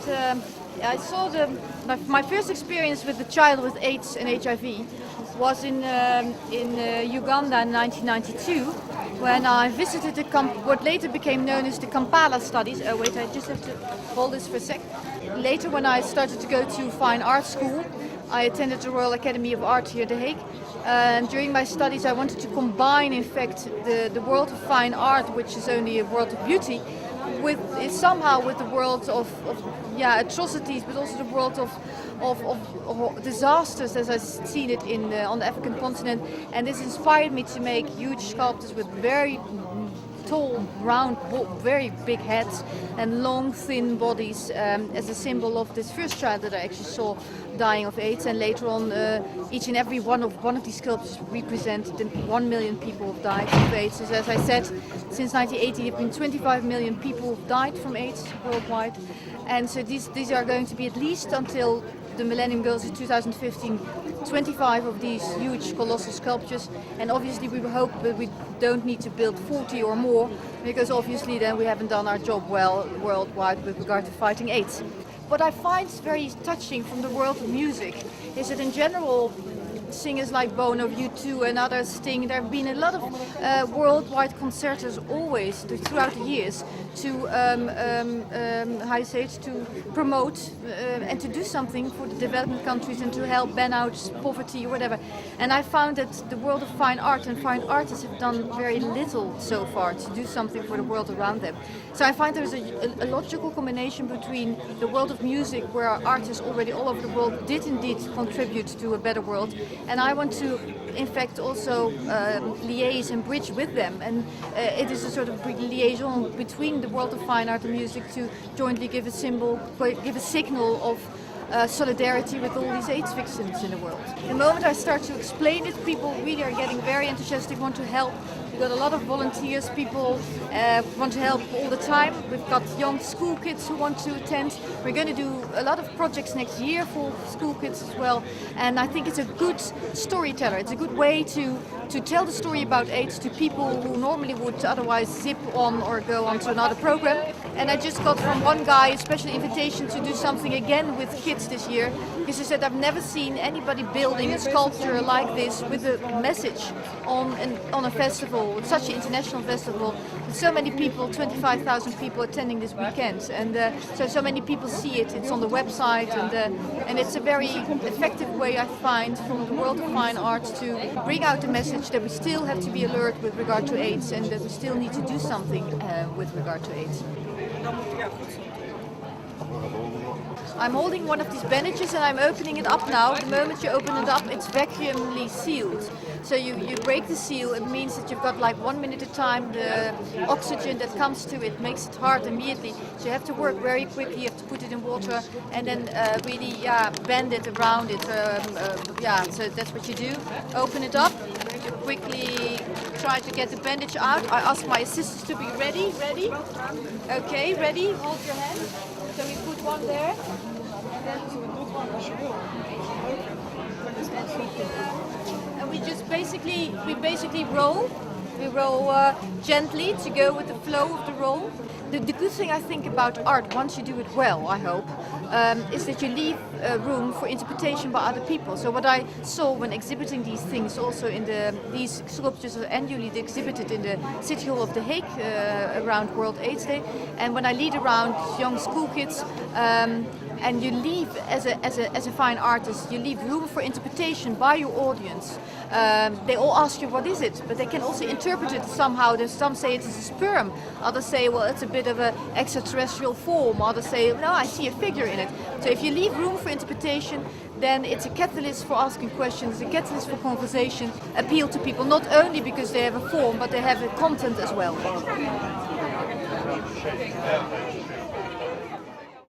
I saw my first experience with the child with AIDS and HIV was in Uganda in 1992, when I visited what later became known as the Kampala studies. Oh wait, I just have to hold this for a sec. Later, when I started to go to fine art school, I attended the Royal Academy of Art here at The Hague. And during my studies, I wanted to combine, in fact, the world of fine art, which is only a world of beauty, with the world of atrocities, but also the world of disasters, as I've seen it on the African continent. And this inspired me to make huge sculptures with very tall, round, very big heads and long, thin bodies, as a symbol of this first child that I actually saw dying of AIDS. And later on, each and every one of these sculptures represent the 1 million people who've died of AIDS. As I said, since 1980, there have been 25 million people who've died from AIDS worldwide. And so these are going to be, at least until the Millennium Goals in 2015, 25 of these huge colossal sculptures. And obviously we hope that we don't need to build 40 or more, because obviously then we haven't done our job well worldwide with regard to fighting AIDS. What I find very touching from the world of music is that in general, singers like Bono, U2 and others Sting, there have been a lot of worldwide concertos always throughout the years to to promote and to do something for the developing countries and to help ban out poverty or whatever. And I found that the world of fine art and fine artists have done very little so far to do something for the world around them. So I find there's a logical combination between the world of music, where artists already all over the world did indeed contribute to a better world, and I want to, in fact, also liaise and bridge with them. And it is a sort of liaison between the world of fine art and music to jointly give a signal of solidarity with all these AIDS victims in the world. The moment I start to explain it, people really are getting very enthusiastic, want to help. We've got a lot of volunteers, people want to help all the time. We've got young school kids who want to attend. We're going to do a lot of projects next year for school kids as well. And I think it's a good storyteller. It's a good way to tell the story about AIDS to people who normally would otherwise zip on or go on to another program. And I just got from one guy a special invitation to do something again with kids this year, because he said, I've never seen anybody building a sculpture like this with a message on a festival, such an international festival, with so many people, 25,000 people attending this weekend. And so many people see it. It's on the website, and it's a very effective way, I find, from the world of fine art to bring out the message that we still have to be alert with regard to AIDS, and that we still need to do something with regard to AIDS. I'm holding one of these bandages and I'm opening it up now. The moment you open it up, it's vacuumly sealed. So you break the seal, it means that you've got like 1 minute at a time. The oxygen that comes to it makes it hard immediately. So you have to work very quickly, you have to put it in water and then really bend it around it. So that's what you do. Open it up, you quickly try to get the bandage out. I ask my assistants to be ready. Okay, ready? Hold your hand. So we put one there. And we just basically roll. We roll gently to go with the flow of the roll. The good thing I think about art, once you do it well, I hope, is that you leave room for interpretation by other people. So what I saw when exhibiting these things, also these sculptures are annually exhibited in the City Hall of The Hague around World AIDS Day, and when I lead around young school kids, and you leave as a fine artist, you leave room for interpretation by your audience. They all ask you, what is it? But they can also interpret it somehow. Some say it is a sperm, others say, well, it's a bit of an extraterrestrial form, others say, no, I see a figure in it. So if you leave room for interpretation, then it's a catalyst for asking questions, a catalyst for conversation, appeal to people, not only because they have a form, but they have a content as well.